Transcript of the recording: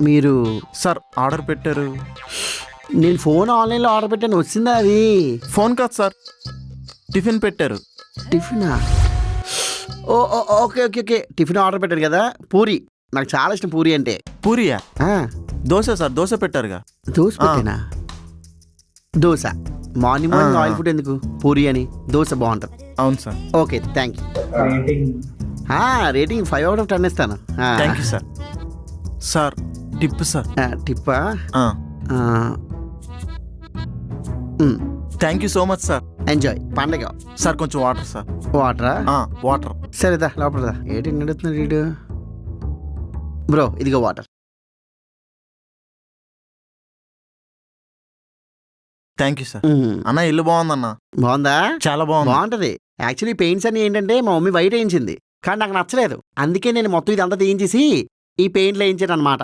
మీరు sir order పెట్టారు. నేను ఫోన్ ఆన్లైన్లో ఆర్డర్ పెట్టాను, వచ్చిందా అది? ఫోన్ కాదు సార్, టిఫిన్ పెట్టారు. టిఫినా? Okay okay okay, tiffin order పెట్టారు కదా, పూరి. నాకు చాలా ఇష్టం పూరి అంటే. పూరియా? ఆ, దోశ సార్, దోశ పెట్టారుగా. దోశ పెట్టానా? దోశ మార్నింగ్ ఆయిల్ ఫుడ్ ఎందుకు, పూరి అని. దోశ బాగుంటుంది. అవును sir. Okay thank you. Rating 5 out of 10 ఇస్తాను. Thank you sir. Sir tip sir. టిప్పా? Thank you so much sir. Enjoy పండగ. సార్ కొంచెం వాటర్ సార్. వాటరా? వాటర్. సరేదా లోపలదా. ఏంటి నడుస్తున్నాడు వీడు? బ్రో ఇదిగో వాటర్. Thank you sir. అన్న ఇల్లు బాగుందన్న. బాగుందా? చాలా బాగుంది. బాగుంటది. యాక్చువల్లీ పెయింట్స్ అన్ని ఏంటంటే మా మమ్మీ వైట్ వేయించింది, కానీ నాకు నచ్చలేదు. అందుకే నేను మొత్తం ఇదంతా తీయించేసి ఈ పెయింట్లు వేయించాను అనమాట.